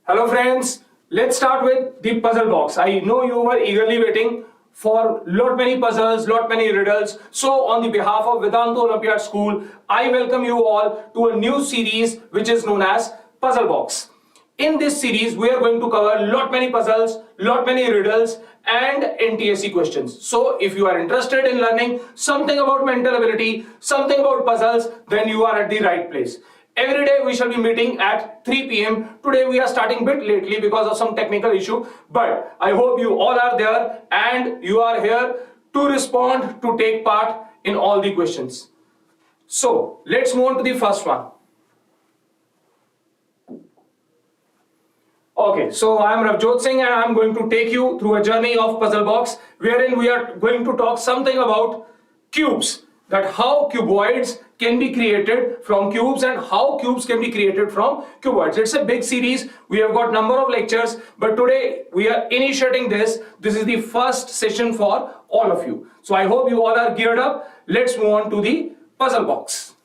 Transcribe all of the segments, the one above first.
Hello friends, let's start with the puzzle box. I know you were eagerly waiting for lot many puzzles, lot many riddles. So on the behalf of Vedantu Olympiad School, I welcome you all to a new series which is known as Puzzle Box. In this series, we are going to cover lot many puzzles, lot many riddles and NTSC questions. So if you are interested in learning something about mental ability, something about puzzles, then you are at the right place. Every day we shall be meeting at 3 p.m. Today we are starting a bit lately because of some technical issue, but I hope you all are there and you are here to respond, to take part in all the questions. So let's move on to the first one. Okay, so I am Ravjot Singh and I am going to take you through a journey of puzzle box wherein we are going to talk something about cubes, that how cuboids can be created from cubes and how cubes can be created from cuboids. It's a big series. We have got number of lectures, but today we are initiating this. This is the first session for all of you. So I hope you all are geared up. Let's move on to the puzzle box.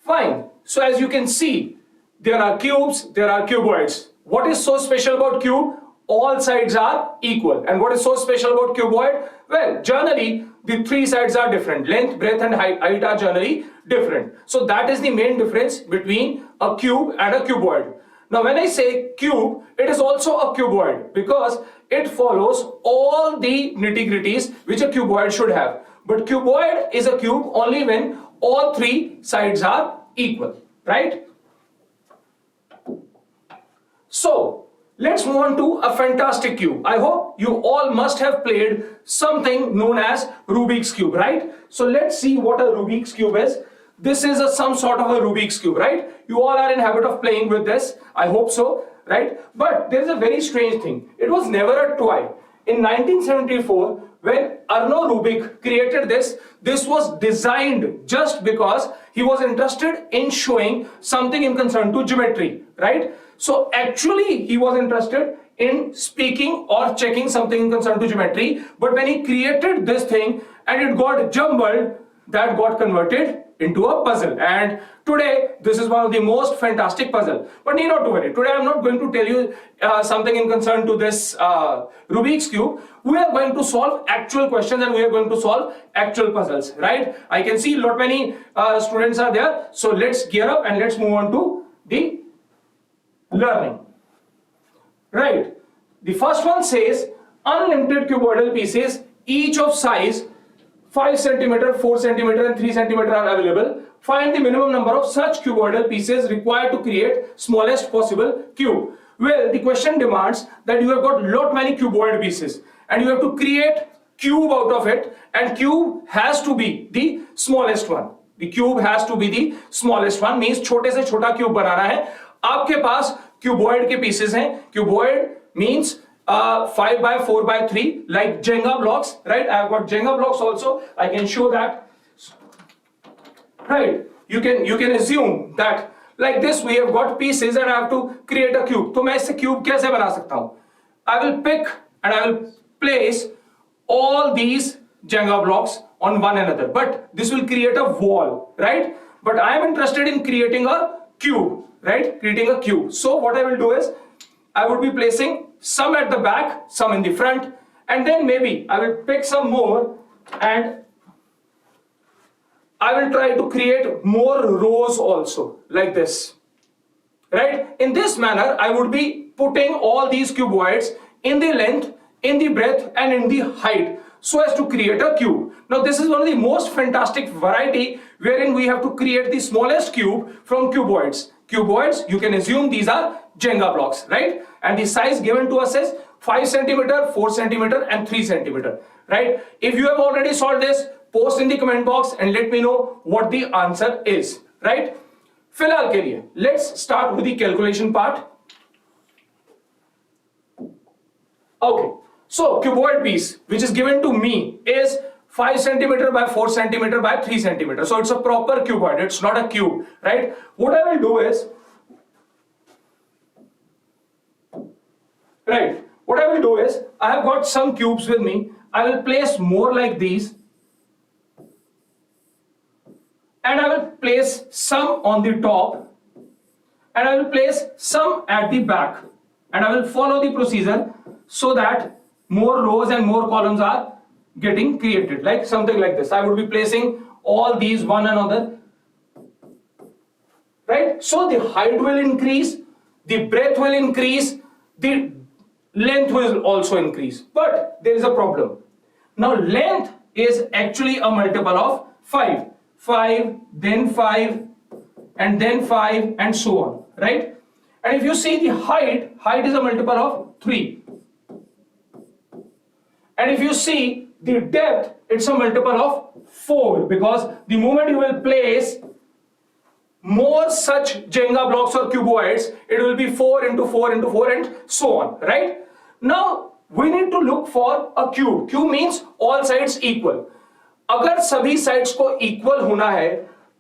Fine. So as you can see, there are cubes, there are cuboids. What is so special about cube? All sides are equal. And what is so special about cuboid? Well, generally, the three sides are different. Length, breadth and height are generally different. So that is the main difference between a cube and a cuboid. Now, when I say cube, it is also a cuboid because it follows all the nitty-gritties which a cuboid should have. But cuboid is a cube only when all three sides are equal, right? So, let's move on to a fantastic cube. I hope you all must have played something known as Rubiks Cube, right? So let's see what a Rubiks Cube is. This is some sort of a Rubiks Cube, right? You all are in habit of playing with this. I hope so, right? But there is a very strange thing. It was never a toy. In 1974, when Arno Rubik created this, this was designed just because he was interested in showing something in concern to geometry, right? So actually he was interested in speaking or checking something in concern to geometry, but when he created this thing and it got jumbled, that got converted into a puzzle. And today this is one of the most fantastic puzzle. But need not to worry, today I am not going to tell you something in concern to this Rubik's Cube. We are going to solve actual questions and we are going to solve actual puzzles, right? I can see lot many students are there. So let's gear up and let's move on to the learning. Right. The first one says unlimited cuboidal pieces, each of size 5 cm, 4 cm and 3 cm are available. Find the minimum number of such cuboidal pieces required to create smallest possible cube. Well, the question demands that you have got lot many cuboid pieces and you have to create cube out of it, and cube has to be the smallest one. The cube has to be the smallest one, means छोटे से छोटा cube बनाना है. आपके पास cuboid के pieces हैं. Cuboid means 5 by 4 by 3 like Jenga blocks, right? I have got Jenga blocks also. I can show that, right? You can assume that like this we have got pieces and I have to create a cube. तो मैं इससे cube कैसे बना सकता हूँ? I will pick and I will place all these Jenga blocks on one another, but this will create a wall, right? But I am interested in creating a cube, right? Creating a cube. So what I will do is I would be placing some at the back, some in the front, and then maybe I will pick some more and I will try to create more rows also like this, right? In this manner I would be putting all these cuboids in the length, in the breadth and in the height so as to create a cube. Now this is one of the most fantastic variety wherein we have to create the smallest cube from cuboids. Cuboids, you can assume these are Jenga blocks, right? And the size given to us is 5 cm, 4 cm and 3 cm, right? If you have already solved this, post in the comment box and let me know what the answer is, right? फिलहाल के लिए, let's start with the calculation part. Okay, so cuboid piece which is given to me is 5 cm by 4 cm by 3 cm. So it's a proper cuboid, it's not a cube, right? What I will do is, I have got some cubes with me. I will place more like these and I will place some on the top and I will place some at the back, and I will follow the procedure so that more rows and more columns are getting created, like something like this. I would be placing all these one another, right? So the height will increase, the breadth will increase, the length will also increase. But there is a problem. Now length is actually a multiple of 5. 5, then 5, and then 5, and so on, right? And if you see the height is a multiple of 3. And if you see the depth, it's a multiple of 4, because the moment you will place more such Jenga blocks or cuboids, it will be 4 into 4 into 4 and so on, right? Now we need to look for a cube. Cube means all sides equal. अगर सभी sides को equal होना है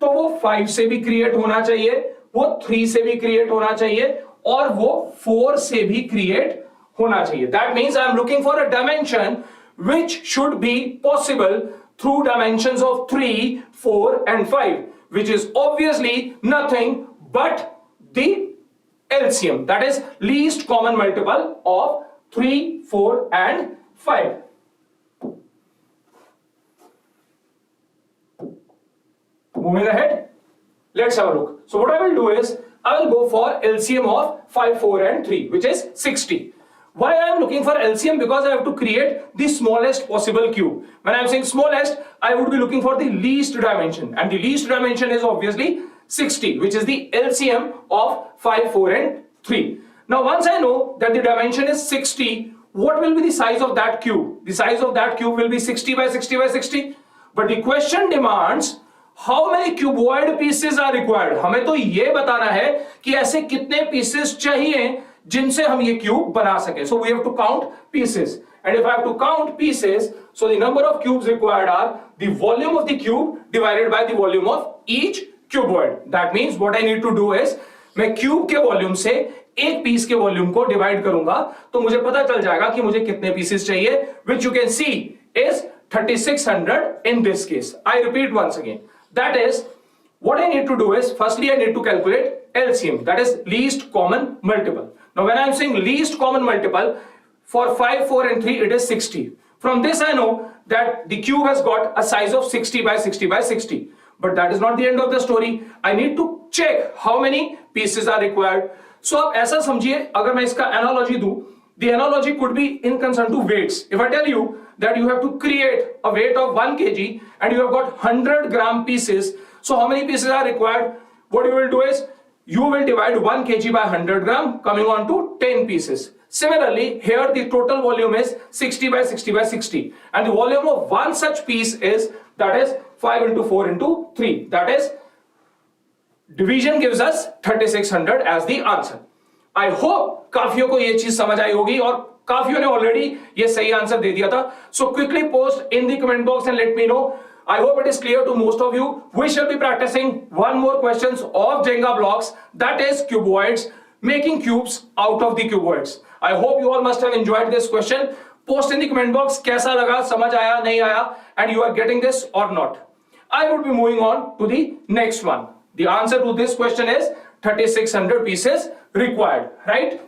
तो वो 5 से भी create होना चाहिए, वो 3 से भी क्रिएट होना चाहिए, और वो 4 से भी क्रिएट होना चाहिए. That means I am looking for a dimension which should be possible through dimensions of 3, 4 and 5, which is obviously nothing but the LCM, that is least common multiple of 3, 4 and 5. Moving ahead, let's have a look. So what I will do is, I will go for LCM of 5, 4 and 3, which is 60. Why I am looking for LCM? Because I have to create the smallest possible cube. When I am saying smallest, I would be looking for the least dimension, and the least dimension is obviously 60, which is the LCM of 5, 4 and 3. Now once I know that the dimension is 60, what will be the size of that cube? The size of that cube will be 60 by 60 by 60. But the question demands, how many cuboid pieces are required? हमें तो ये बताना है कि ऐसे कितने pieces चाहिए जिनसे हम ये cube बना सके. So we have to count pieces, and if I have to count pieces, so the number of cubes required are the volume of the cube divided by the volume of each cuboid. That means what I need to do is, मैं cube के volume से एक piece के volume को divide करूंगा, तो मुझे पता चल जाएगा कि मुझे कितने pieces चाहिए, which you can see is 3600 in this case. I repeat once again. That is, what I need to do is, firstly I need to calculate LCM, that is least common multiple. Now when I am saying least common multiple, for 5, 4 and 3 it is 60. From this I know that the cube has got a size of 60 by 60 by 60. But that is not the end of the story. I need to check how many pieces are required. So अब ऐसा समझिए, अगर मैं इसका analogy दूं, the analogy could be in concern to weights. If I tell you that you have to create a weight of 1 kg and you have got 100 gram pieces, so how many pieces are required? What you will do is, you will divide 1 kg by 100 gram, coming on to 10 pieces. Similarly, here the total volume is 60 by 60 by 60, and the volume of one such piece is, that is 5 into 4 into 3. That is, division gives us 3600 as the answer. I hope काफियों को ये चीज समझ आई होगी, और काफियों ने already ये सही answer दे दिया था. So quickly post in the comment box and let me know. I hope it is clear to most of you. We shall be practicing one more questions of Jenga blocks, that is cuboids, making cubes out of the cuboids. I hope you all must have enjoyed this question. Post in the comment box कैसा लगा, समझ आया नहीं आया, and you are getting this or not. I would be moving on to the next one. The answer to this question is 3600 pieces required, right?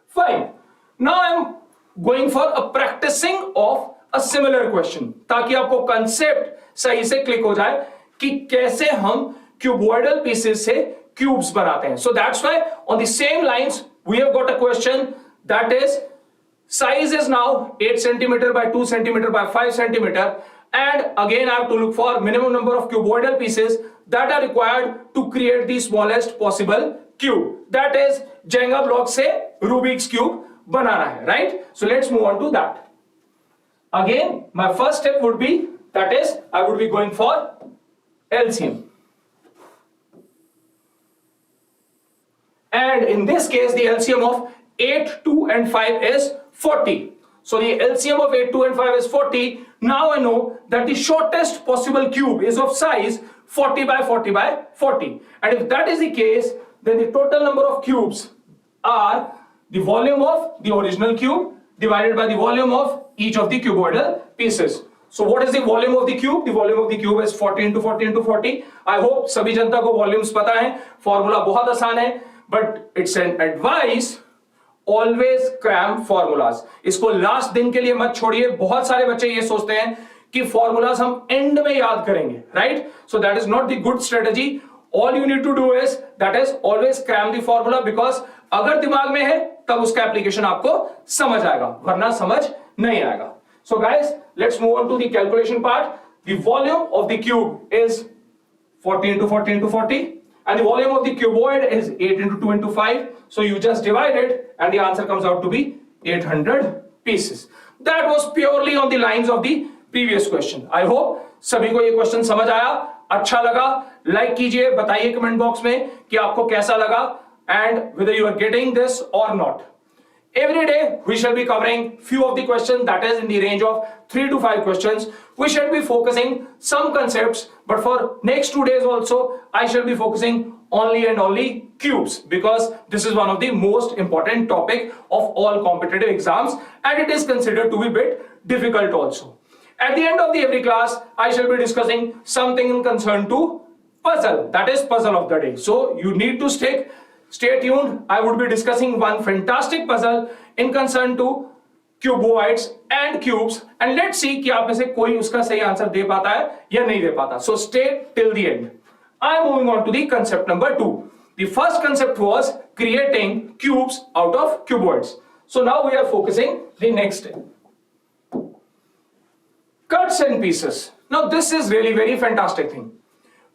Fine. Now I am going for a practicing of a similar question, ताकि आपको concept सही से click हो जाए कि कैसे हम cuboidal pieces से cubes बनाते हैं. So that's why on the same lines we have got a question, that is, size is now 8 centimeter by 2 centimeter by 5 centimeter, and again I have to look for minimum number of cuboidal pieces that are required to create the smallest possible cube. That is, Jenga block से Rubiks Cube बनाना है, right? So let's move on to that. Again, my first step would be, that is, I would be going for LCM. And in this case, the LCM of 8, 2 and 5 is 40. So the LCM of 8, 2 and 5 is 40. Now I know that the shortest possible cube is of size 40 by 40 by 40. And if that is the case, then the total number of cubes are the volume of the original cube divided by the volume of each of the cuboidal pieces. So what is the volume of the cube? The volume of the cube is 40 into 40 into 40. I hope सभी जनता को volumes पता है, formula बहुत आसान है, but it's an advice, always cram formulas. इसको last दिन के लिए मत छोड़िए. बहुत सारे बच्चे ये सोचते हैं कि formulas हम end में याद करेंगे, right? So that is not the good strategy. All you need to do is that is always cram the formula, because अगर दिमाग में है तब उसका एप्लीकेशन आपको समझ आएगा, वरना समझ नहीं आएगा. So guys, let's move on to the calculation part. The volume of the cube is 40 into 40 into 40, and the volume of the cuboid is 8 into 2 into 5. So you just divide it and the answer comes out to be 800 pieces. That was purely on the lines of the previous question. I hope सभी को ये question समझ आया, अच्छा लगा. Like कीजिए, बताइए comment box में कि आपको कैसा लगा and whether you are getting this or not. Every day we shall be covering few of the questions, that is in the range of 3 to 5 questions. We shall be focusing some concepts, but for next 2 days also I shall be focusing only and only cubes, because this is one of the most important topic of all competitive exams and it is considered to be a bit difficult also. At the end of the every class, I shall be discussing something in concern to puzzle, that is puzzle of the day. So you need to stay tuned. I would be discussing one fantastic puzzle in concern to cuboids and cubes, and let's see कि आप में से कोई उसका सही answer दे पाता है या नहीं दे पाता. So stay till the end. I am moving on to the concept number 2. The first concept was creating cubes out of cuboids. So now we are focusing the next step. Cuts and pieces. Now this is really very fantastic thing.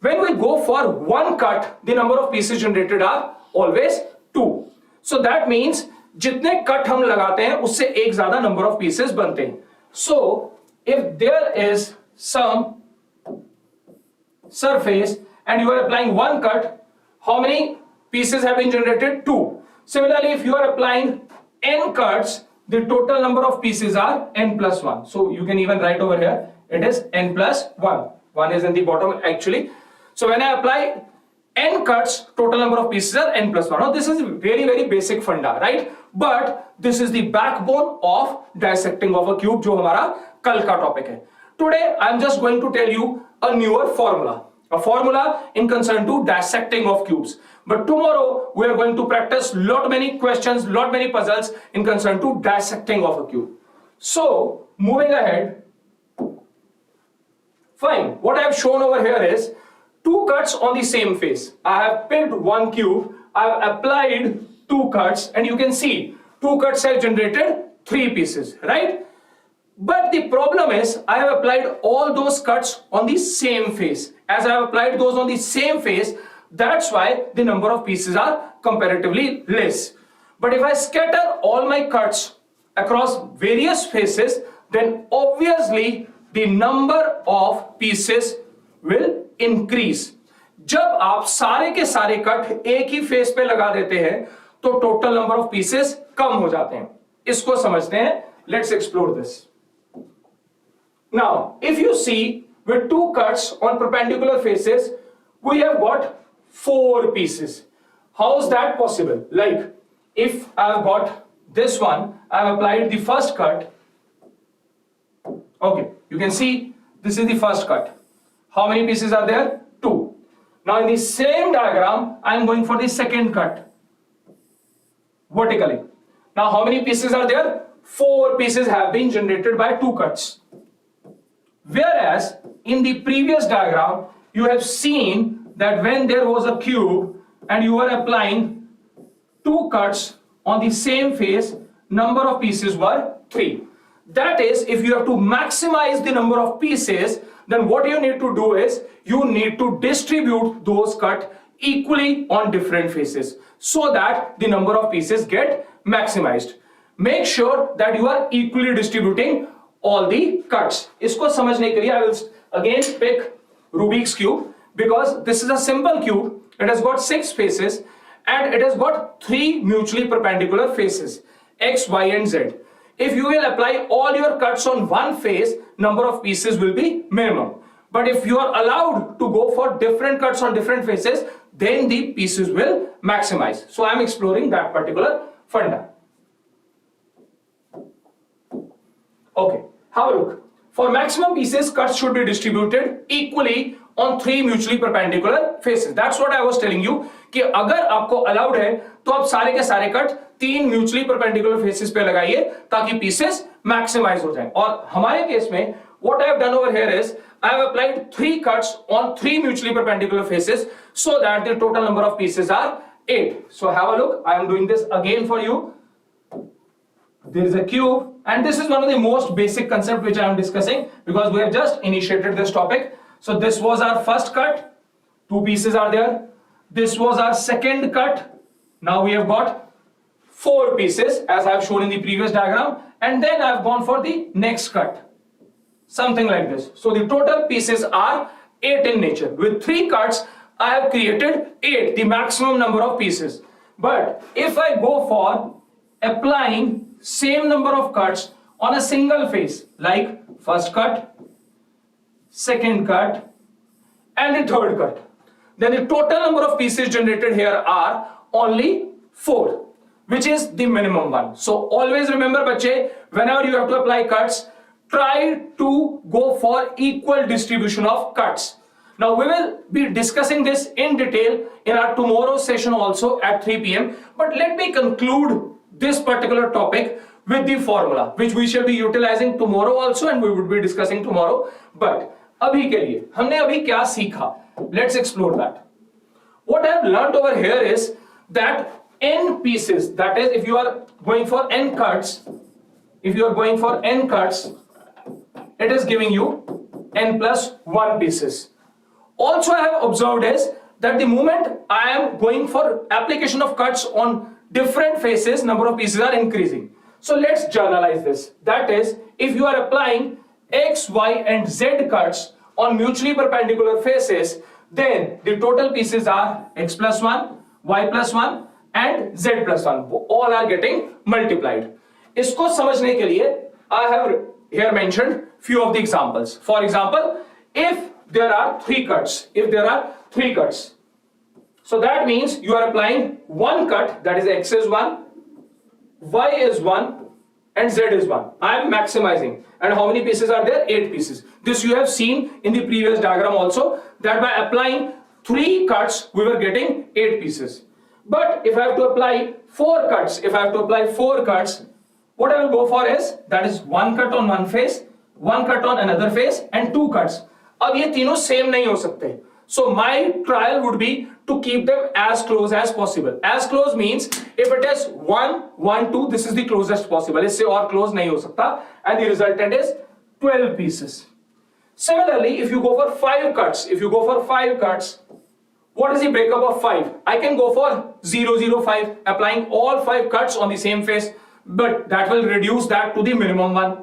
When we go for one cut, the number of pieces generated are always 2. So that means जितने cut हम लगाते हैं उससे एक ज्यादा number of pieces बनते हैं. So if there is some surface and you are applying one cut, how many pieces have been generated? 2. Similarly, if you are applying n cuts, the total number of pieces are n plus 1. So you can even write over here, it is n plus 1. 1 is in the bottom actually. So when I apply n cuts, total number of pieces are n plus 1. Now this is very very basic funda, right? But this is the backbone of dissecting of a cube, जो हमारा कल का topic है. Today I am just going to tell you a newer formula. A formula in concern to dissecting of cubes. But tomorrow we are going to practice lot many questions, lot many puzzles in concern to dissecting of a cube. So moving ahead, fine. What I have shown over here is 2 cuts on the same face. I have picked one cube, I have applied 2 cuts, and you can see 2 cuts have generated 3 pieces, right? But the problem is I have applied all those cuts on the same face. As I have applied those on the same face, that's why the number of pieces are comparatively less. But if I scatter all my cuts across various faces, then obviously the number of pieces will increase. जब आप सारे के सारे cut एक ही face पे लगा देते हैं तो टोटल नंबर ऑफ पीसेस कम हो जाते हैं. इसको समझते हैं. Let's explore this. Now, if you see with 2 cuts on perpendicular faces, we have got 4 pieces. How is that possible? Like, if I have got this one, I have applied the first cut. Okay, you can see this is the first cut. How many pieces are there? 2. Now in the same diagram, I am going for the second cut vertically. Now how many pieces are there? 4 pieces have been generated by 2 cuts. Whereas in the previous diagram, you have seen that when there was a cube and you were applying 2 cuts on the same face, number of pieces were 3. That is, if you have to maximize the number of pieces, then what you need to do is you need to distribute those cuts equally on different faces so that the number of pieces get maximized. Make sure that you are equally distributing all the cuts. इसको समझने के लिए I will again pick Rubiks Cube, because this is a simple cube. It has got 6 faces and it has got 3 mutually perpendicular faces, X, Y and Z. If you will apply all your cuts on one face, number of pieces will be minimum. But if you are allowed to go for different cuts on different faces, then the pieces will maximize. So I am exploring that particular funda. Okay, have a look. For maximum pieces, cuts should be distributed equally on 3 mutually perpendicular faces. That's what I was telling you कि अगर आपको allowed है तो आप सारे के सारे cut 3 mutually perpendicular faces पे लगाइए ताकि pieces maximize हो जाएं. और हमारे केस में what I have done over here is I have applied 3 cuts on 3 mutually perpendicular faces so that the total number of pieces are 8. So have a look. I am doing this again for you. There is a cube, and this is one of the most basic concept which I am discussing because we have just initiated this topic. So this was our first cut, 2 pieces are there. This was our second cut. Now we have got 4 pieces as I have shown in the previous diagram, and then I have gone for the next cut, something like this. So the total pieces are 8 in nature. With 3 cuts I have created 8, the maximum number of pieces. But if I go for applying same number of cuts on a single face, like first cut, second cut, and the third cut, then the total number of pieces generated here are only 4, which is the minimum one. So always remember, bache, whenever you have to apply cuts, try to go for equal distribution of cuts. Now we will be discussing this in detail in our tomorrow's session also at 3 p.m. But let me conclude this particular topic with the formula which we shall be utilizing tomorrow also, and we would be discussing tomorrow. But अभी के लिए हमने अभी क्या सीखा? Let's explore that. What I have learnt over here is that n pieces, that is, if you are going for n cuts, it is giving you n plus 1 pieces. Also I have observed is that the moment I am going for application of cuts on different faces, number of pieces are increasing. So let's journalize this. That is, if you are applying x, y and z cuts on mutually perpendicular faces, then the total pieces are x plus 1, y plus 1 and z plus 1. All are getting multiplied. इसको समझने के लिए I have here mentioned few of the examples. For example, if there are 3 cuts, so that means you are applying 1 cut, that is x is 1, y is 1 and z is 1. I am maximizing. And how many pieces are there? 8 pieces. This you have seen in the previous diagram also, that by applying 3 cuts we were getting 8 pieces. But if I have to apply 4 cuts, what I will go for is, that is 1 cut on one face, 1 cut on another face and 2 cuts. अब ये तीनों same नहीं हो सकते. So my trial would be to keep them as close as possible. As close means if it is 1, 1, 2, this is the closest possible. इससे और close नहीं हो सकता, and the resultant is 12 pieces. Similarly, if you go for 5 cuts, what is the breakup of 5? I can go for 0, 0, 5, applying all 5 cuts on the same face, but that will reduce that to the minimum one.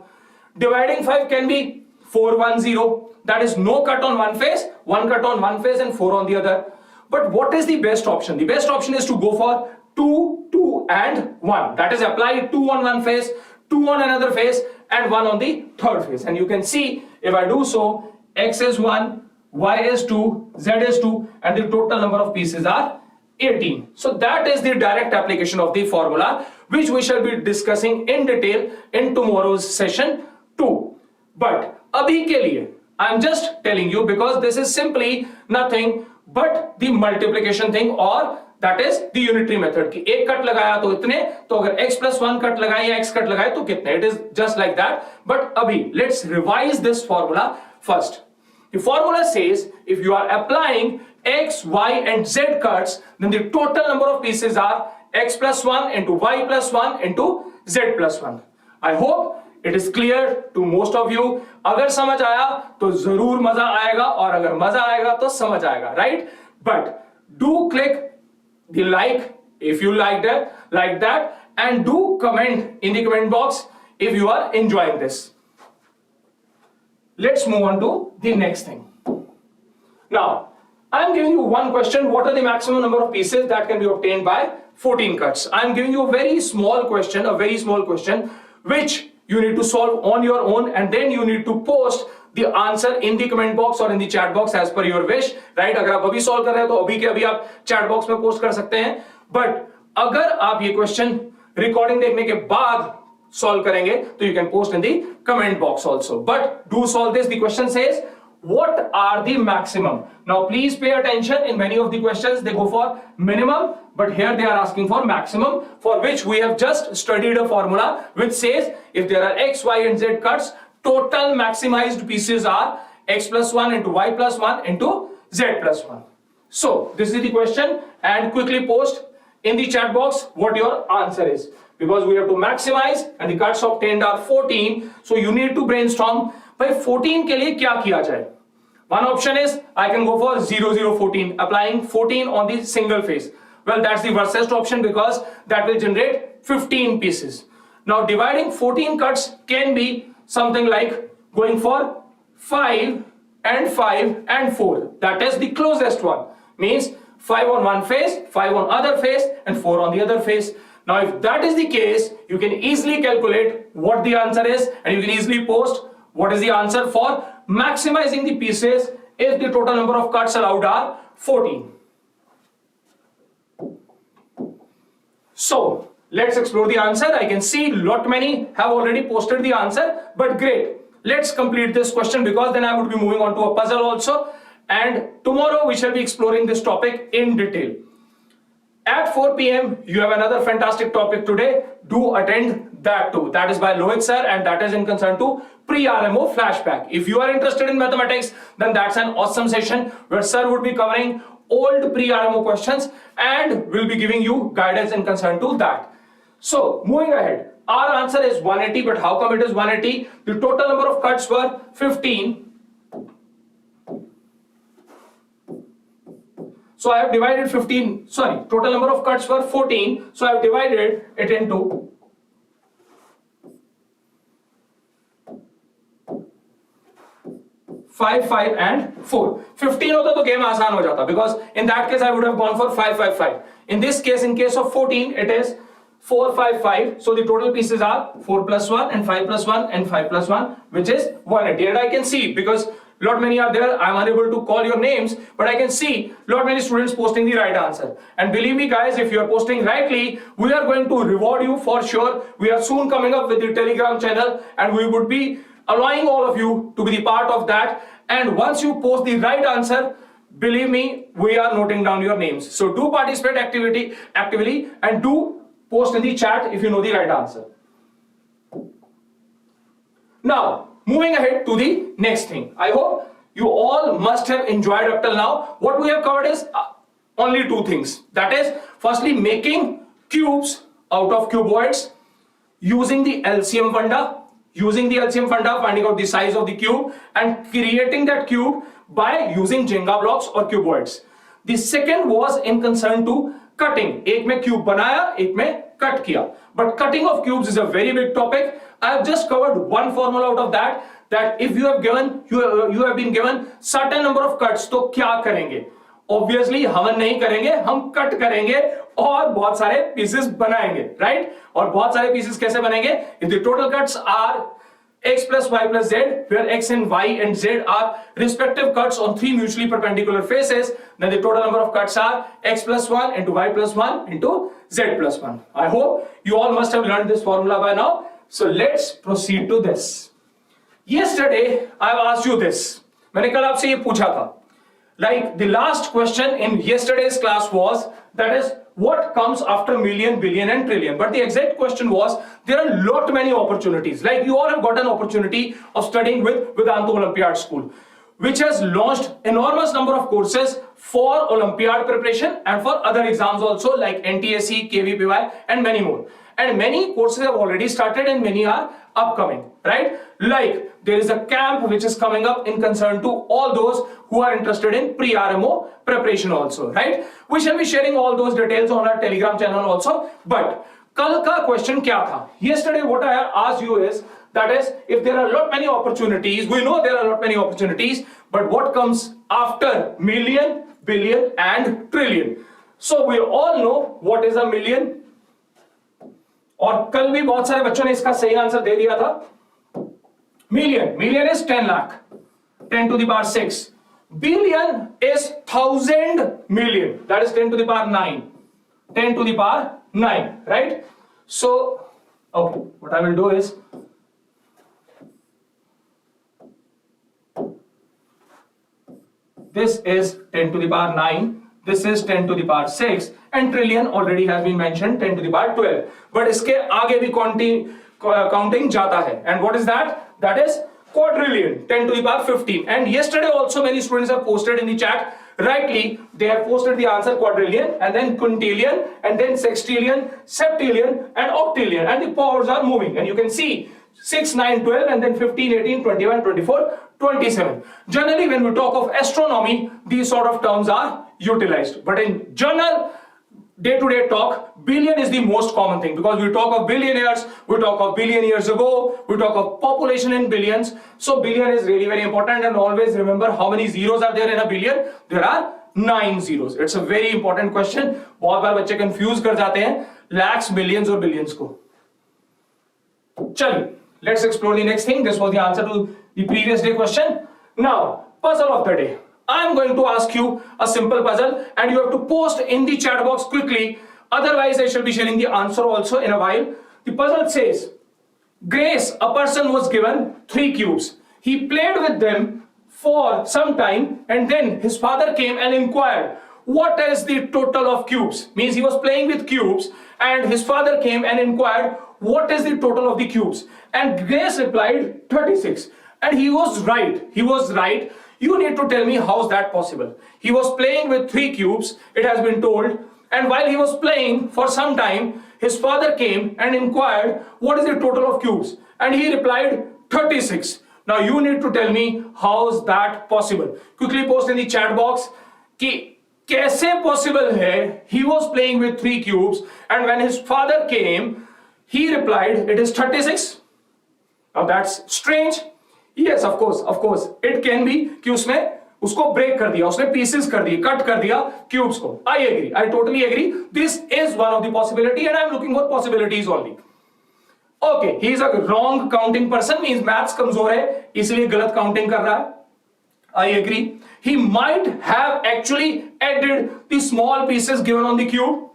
Dividing 5 can be 4, 1, 0. That is no cut on one face, 1 cut on one face and 4 on the other. But what is the best option? The best option is to go for 2, 2 and 1. That is, apply 2 on one face, 2 on another face and 1 on the third face. And you can see, if I do so, x is 1, y is 2, z is 2 and the total number of pieces are 18. So that is the direct application of the formula which we shall be discussing in detail in tomorrow's session 2. But abhi ke liye, I am just telling you because this is simply nothing but the multiplication thing, or that is the unitary method कि एक cut लगाया तो इतने, तो अगर x plus 1 cut लगाए या x cut लगाए तो कितने. It is just like that. But अभी let's revise this formula first. The formula says if you are applying x, y and z cuts, then the total number of pieces are x plus 1 into y plus 1 into z plus 1. I hope it is clear to most of you. अगर समझ आया तो जरूर मजा आएगा, और अगर मजा आएगा तो समझ आएगा, right? But do click the like if you like that, and do comment in the comment box if you are enjoying this. Let's move on to the next thing. Now, I am giving you one question: what are the maximum number of pieces that can be obtained by 14 cuts? I am giving you a very small question, which you need to solve on your own, and then you need to post the answer in the comment box or in the chat box as per your wish, right? अगर आप अभी solve कर रहे हैं तो अभी के अभी आप chat box में post कर सकते हैं. But अगर आप ये question recording देखने के बाद solve करेंगे तो you can post in the comment box also. But do solve this. The question says, what are the maximum? Now please pay attention. In many of the questions they go for minimum, but here they are asking for maximum, for which we have just studied a formula which says if there are x, y and z cuts, total maximized pieces are x plus 1 into y plus 1 into z plus 1. So this is the question, and quickly post in the chat box what your answer is, because we have to maximize and the cuts obtained are 14. So you need to brainstorm by 14 के लिए क्या किया जाए. One option is I can go for 0 0 14, applying 14 on the single face. Well, that's the worst option because that will generate 15 pieces. Now dividing 14 cuts can be something like going for 5 and 5 and 4. That is the closest one. Means 5 on one face, 5 on other face and 4 on the other face. Now if that is the case, you can easily calculate what the answer is, and you can easily post what is the answer for maximizing the pieces if the total number of cuts allowed are 14. So let's explore the answer. I can see lot many have already posted the answer, but great. Let's complete this question, because then I would be moving on to a puzzle also, and tomorrow we shall be exploring this topic in detail. At 4 p.m. you have another fantastic topic today. Do attend that too. That is by Lohit sir, and that is in concern to pre-RMO flashback. If you are interested in mathematics, then that's an awesome session where sir would be covering old pre-RMO questions and will be giving you guidance in concern to that. So moving ahead, our answer is 180, but how come it is 180? The total number of cuts were 15. So I have divided 15, total number of cuts were 14. So I have divided it into 5, 5 and 4. 15 होता तो game आसान हो जाता, because in that case I would have gone for 5, 5, 5. In this case, in case of 14, it is 4, 5, 5. So the total pieces are 4 plus 1 and 5 plus 1 and 5 plus 1, which is 180. And I can see, because lot many are there, I am unable to call your names, but I can see lot many students posting the right answer. And believe me guys, if you are posting rightly, we are going to reward you for sure. We are soon coming up with the Telegram channel, and we would be allowing all of you to be the part of that. And once you post the right answer, believe me, we are noting down your names. So do participate actively and do post in the chat if you know the right answer. Now moving ahead to the next thing. I hope you all must have enjoyed up till now. What we have covered is only two things. That is, firstly, making cubes out of cuboids using the LCM funda. Finding out the size of the cube and creating that cube by using Jenga blocks or cuboids. The second was in concern to cutting. एक में cube बनाया, एक में cut किया. But cutting of cubes is a very big topic. I have just covered one formula out of that. That if you have been given certain number of cuts, तो क्या करेंगे? Obviously हवन नहीं करेंगे, हम कट करेंगे और बहुत सारे पीसेस बनाएंगे, राइट? और बहुत सारे पीसेस कैसे बनेंगे? If the total cuts are x plus y plus z, where x and y and z are respective cuts on three mutually perpendicular faces, then the total number of cuts are x plus 1 into y plus 1 into z plus 1. I hope you all must have learned this formula by now. So let's proceed to this. Yesterday I have asked you this. मैंने कल आपसे ये पूछा था. Like the last question in yesterday's class was, that is, what comes after million, billion and trillion? But the exact question was, there are lot many opportunities. Like you all have got an opportunity of studying with Vedantu Olympiad school, which has launched enormous number of courses for Olympiad preparation and for other exams also, like NTSE, KVPY and many more. And many courses have already started and many are upcoming, right? Like there is a camp which is coming up in concern to all those who are interested in pre-RMO preparation also, right? We shall be sharing all those details on our Telegram channel also. But kal ka question kya tha? Yesterday what I have asked you is, that is, if there are lot many opportunities, we know there are lot many opportunities, but what comes after million, billion and trillion? So we all know what is a million. और कल भी बहुत सारे बच्चों ने इसका सही answer दे दिया था. Million is 10 lakh, 10 to the power 6. Billion is 1000 million, that is 10 to the power 9, 10 to the power 9, right? So Okay, what I will do is this is 10 to the power 9, this is 10 to the power 6, and trillion already has been mentioned 10 to the power 12. But iske aage bhi counting jata hai. And what is that? That is quadrillion, 10 to the power 15. And yesterday also many students have posted in the chat, rightly, they have posted the answer quadrillion, and then quintillion, and then sextillion, septillion, and octillion, and the powers are moving. And you can see 6, 9, 12, and then 15, 18, 21, 24, 27. Generally, when we talk of astronomy, these sort of terms are utilized. But in general, day-to-day talk, billion is the most common thing, because we talk of billionaires, we talk of billion years ago, we talk of population in billions. So billion is really very important, and always remember how many zeros are there in a billion. There are 9 zeros. It's a very important question. बहुत बार बच्चे confuse कर जाते हैं lakhs, millions और billions को. चलिए, let's explore the next thing. This was the answer to the previous day question. Now, puzzle of the day. I'm going to ask you a simple puzzle, and you have to post in the chat box quickly. Otherwise, I shall be sharing the answer also in a while. The puzzle says, Grace, a person was given 3 cubes. He played with them for some time, and then his father came and inquired, what is the total of cubes? Means he was playing with cubes, and his father came and inquired, what is the total of the cubes? And Grace replied, 36. And he was right. He was right. You need to tell me how's that possible. He was playing with 3 cubes, it has been told, and while he was playing for some time, his father came and inquired, what is the total of cubes? And he replied, 36. Now you need to tell me how's that possible. Quickly post in the chat box कि कैसे possible है he was playing with 3 cubes, and when his father came, he replied, it is 36. Now that's strange. Yes, of course, it can be कि उसने उसको break कर दिया, उसने pieces कर दिए, cut कर दिया cubes को. I agree, I totally agree. This is one of the possibility, and I am looking for possibilities only. Okay, he is a wrong counting person, means maths कमजोर है, इसलिए गलत counting कर रहा है. I agree. He might have actually added the small pieces given on the cube.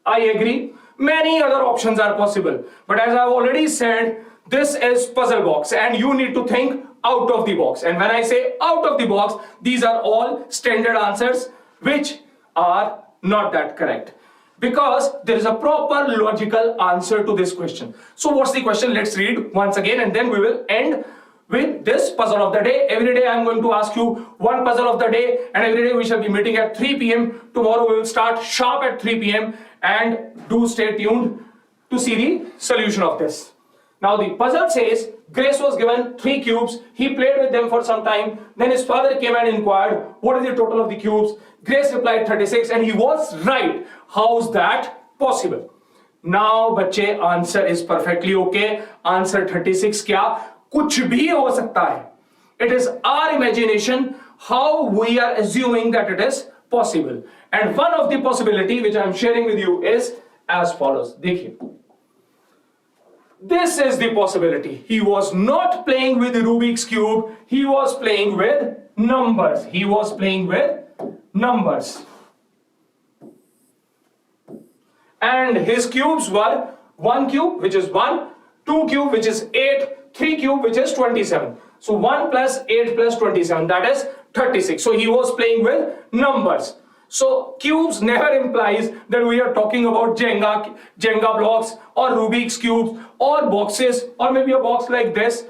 I agree. Many other options are possible, but as I have already said, this is puzzle box, and you need to think out of the box. And when I say out of the box, these are all standard answers which are not that correct, because there is a proper logical answer to this question. So what's the question? Let's read once again, and then we will end with this puzzle of the day. Every day I am going to ask you one puzzle of the day, and every day we shall be meeting at 3 p.m. Tomorrow we will start sharp at 3 p.m. and do stay tuned to see the solution of this. Now the puzzle says, Grace was given 3 cubes, he played with them for some time, then his father came and inquired, what is the total of the cubes? Grace replied 36, and he was right. How's that possible? Now बच्चे, answer is perfectly okay. Answer 36 क्या? कुछ भी हो सकता है. It is our imagination how we are assuming that it is possible. And one of the possibility which I am sharing with you is as follows. देखिए. This is the possibility. He was not playing with the Rubik's Cube. He was playing with numbers. He was playing with numbers. And his cubes were 1 cube, which is 1, 2 cube, which is 8, 3 cube, which is 27. So 1 plus 8 plus 27, that is 36. So he was playing with numbers. So cubes never implies that we are talking about Jenga blocks or Rubik's cubes or boxes or maybe a box like this.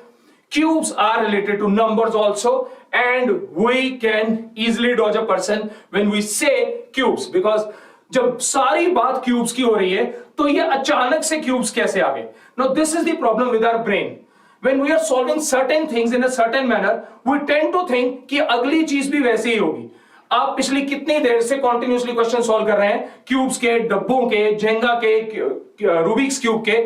Cubes are related to numbers also, and we can easily dodge a person when we say cubes, because जब सारी बात cubes की हो रही है तो ये अचानक से cubes कैसे आ गए? Now this is the problem with our brain. When we are solving certain things in a certain manner, we tend to think कि अगली चीज भी वैसे ही होगी. आप पिछली कितनी देर से कंटिन्यूअसली क्वेश्चन सॉल्व कर रहे हैं क्यूब्स के, डब्बों के, जेंगा के, रूबिक्स क्यूब के,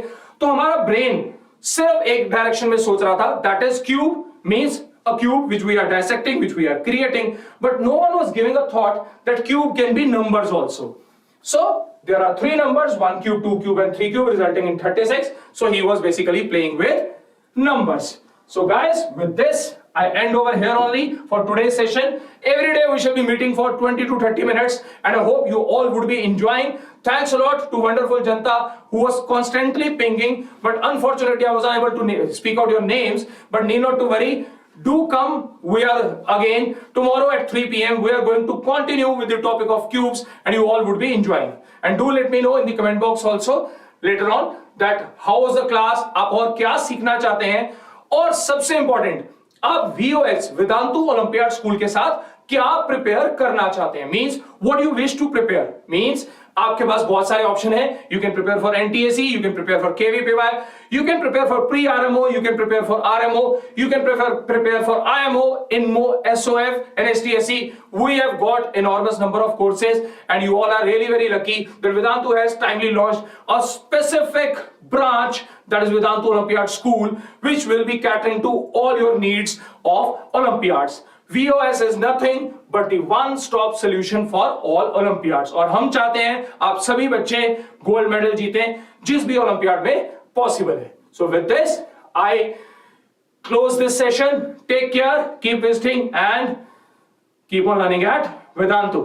तो हमारा ब्रेन सिर्फ एक डायरेक्शन में सोच रहा था, that is cube means a cube which we are dissecting, which we are creating, but no one was giving a thought that cube can be numbers also. So there are 3 numbers, 1 cube, 2 cube and 3 cube, resulting in 36. So he was basically playing with numbers. So guys, with this I end over here only for today's session. Every day we shall be meeting for 20 to 30 minutes and I hope you all would be enjoying. Thanks a lot to wonderful Janta who was constantly pinging, but unfortunately I was unable to speak out your names, but need not to worry. Do come, we are again tomorrow at 3 p.m. We are going to continue with the topic of cubes and you all would be enjoying. And do let me know in the comment box also later on that how was the class, आप और क्या सीखना चाहते हैं, और सबसे important आप VOS Vedantu olympiad school के साथ क्या प्रिपेयर करना चाहते हैं, means what you wish to prepare, means आपके पास बहुत सारे ऑप्शन है. You can prepare for NTSE, you can prepare for KVPY, you can prepare for pre-RMO, you can prepare for RMO, you can prepare for IMO, INMO, SOF and STSE. We have got enormous number of courses and you all are really very lucky that Vedantu has timely launched a specific branch, that is Vedantu Olympiad School, which will be catering to all your needs of Olympiads. VOS is nothing but the one-stop solution for all Olympiads. और हम चाहते हैं आप सभी बच्चे gold medal जीतें जिस भी olympiad में possible hai. So with this, I close this session. Take care, keep visiting and keep on learning at Vedantu.